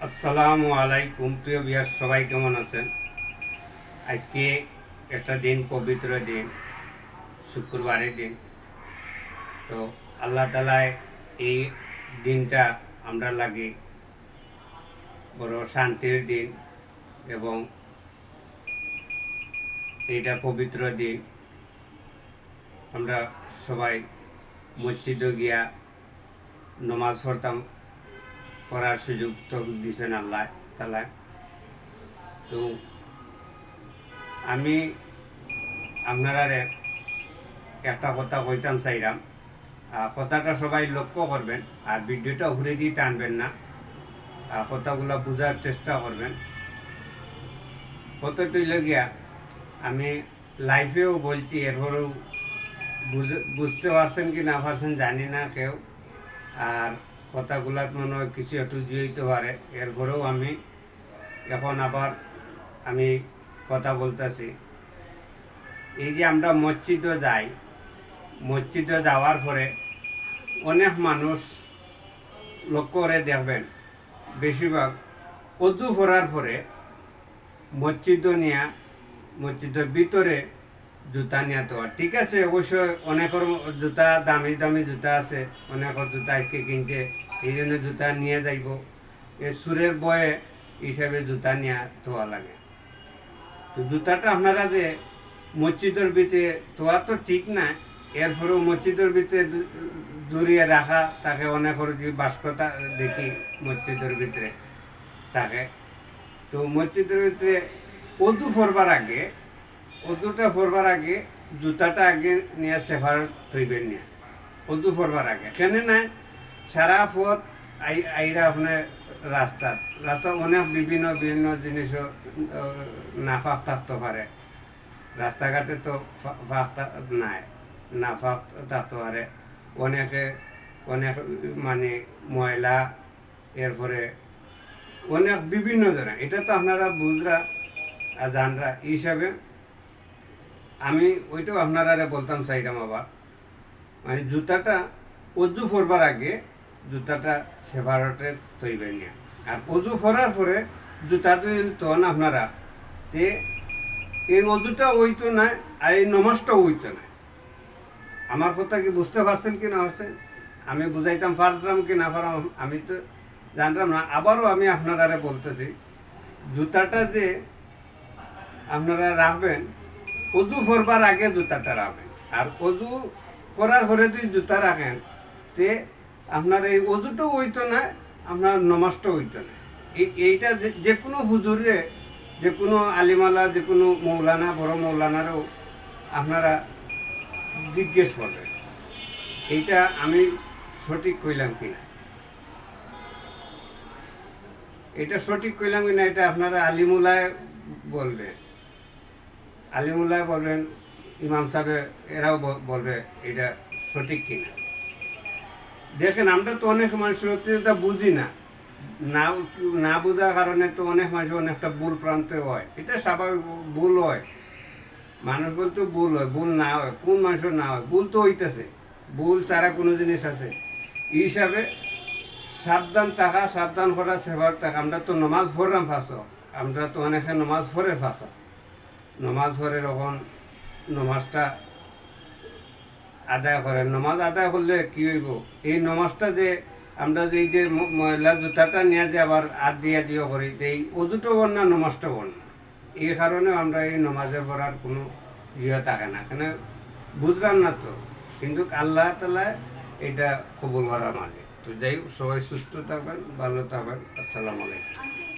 আসসালামু আলাইকুম প্রিয় বিয়ার সবাই কেমন আছেন? আজকে একটা দিন, পবিত্র দিন, শুক্রবারের দিন। তো আল্লাহ তালায় এই দিনটা আমরা লাগি বড় শান্তির দিন এবং এইটা পবিত্র দিন। আমরা সবাই মসজিদে গিয়া নমাজ পড়তাম, পড়ার সুযোগ তো দিয়েছেন আল্লাহ তালায়। তো আমি আপনারা একটা কথা কইতাম চাইলাম, কথাটা সবাই লক্ষ্য করবেন আর ভিডিওটা ঘুরে দিয়ে টানবেন না, কথাগুলো বোঝার চেষ্টা করবেন। কতটুকু গিয়া আমি লাইফেও বলছি, এরপরেও বুঝতে পারছেন কি না পারছেন জানি না কেউ, আর কথাগুলাত মনে হয় কিছু একটু জড়িতে পারে। এরপরেও আমি এখন আবার আমি কথা বলতেছি। এই যে আমরা মসজিদে যাই, মসজিদে যাওয়ার পরে অনেক মানুষ লক্ষ্য করে দেখবেন, বেশিরভাগ অজু করার পরে মসজিদের ভিতরে জুতা নিয়ে তো ঠিক আছে। অবশ্যই অনেকের জুতা দামি দামি জুতা আছে, অনেকের জুতা আজকে কিনছে, এই জন্য জুতা নিয়ে যাইব, সুরের বয়ে হিসাবে জুতা নিয়ে তোয়া লাগে। তো জুতাটা আপনারা যে মসজিদের ভিতরে তোয়া তো ঠিক না, এরপরেও মসজিদের ভিতরে জড়িয়ে রাখা তাকে অনেকের যে বাস্কতা দেখি মসজিদের ভিতরে তাকে। তো মসজিদের ভিতরে অজু ফরবার আগে জুতাটা আগে নিয়ে সেফারত থইবেন নিয়ে, অজু ফরবার আগে কেন না সারা পথ আইরা আপনার রাস্তা অনেক বিভিন্ন বিভিন্ন জিনিসও নাফাক থাকতে পারে। রাস্তাঘাটে তো নাই, নাফাক থাকতে পারে। অনেক মানে ময়লা, এরপরে অনেক বিভিন্ন ধরনের, এটা তো আপনারা বুঝরা জানরা হিসাবে আমি ওইটাও আপনারা বলতাম চাইলাম আবার, মানে জুতাটা অজু ফরবার আগে জুতাটা সেপারেটে তৈবেন না, আর অজু ফরার পরে জুতা তৈল তখন আপনারা তে এই অজুটা ওইতো না আর এই নমাজটাও ওইতো না। আমার কথা কি বুঝতে পারছেন কি না পারছেন? আমি বুঝাইতাম পারতাম কি না পারলাম আমি তো জানতাম না। আবারও আমি আপনারা বলতেছি, জুতাটা যে আপনারা রাখবেন অজু ফরবার আগে জুতাটা রাখবেন, আর অজু করার পরে যদি জুতা রাখেন তে আপনার এই অজুটাও হইতো না, আপনার নমাজটাও হইতো না। এইটা যে কোনো হুজুরে, যে কোনো আলিমালা, যে কোনো মৌলানা, বড় মৌলানারও আপনারা জিজ্ঞেস করবেন এইটা আমি সঠিক কইলাম কিনা, এটা সঠিক কইলাম কিনা, এটা আপনারা আলিমুলায় বলবেন, আলিমুল্লাহ বলবেন, ইমাম সাহেব এরাও বলবে এটা সঠিক কিনা। দেখেন আমরা তো অনেক মানুষের বুঝি না, না বোঝার কারণে তো অনেক মানুষ অনেকটা ভুল প্রান্তে হয়। এটা স্বাভাবিক, ভুল হয়, মানুষ বলতে ভুল হয়, ভুল না হয় কোন মানুষের না হয়, ভুল তো হইতেছে, ভুল ছাড়া কোনো জিনিস আছে। এই হিসাবে সাবধান থাকা, সাবধান করা, সেবার থাকা। আমরা তো নমাজ পড়লাম ফাঁস, আমরা তো অনেকে নমাজ পড়ে ফাঁস, নমাজ পড়ে যখন নমাজটা আদায় করেন, নমাজ আদায় করলে কি হইব, এই নমাজটা যে আমরা যে এই যে ময়লা জুতাটা নিয়ে যে আবার হাত দিয়ে দিয়ে করি, এই অজুটো কর না, নমাজটা কর না। এই কারণে আমরা এই নমাজে পড়ার কোনো ইয়ে থাকে না, কেন বুঝলাম না তো, কিন্তু আল্লাহ তাআলা এটা কবুল করার মালিক। তো যাই হোক, সবাই সুস্থ থাকবেন, ভালো থাকবেন। আসসালামু আলাইকুম।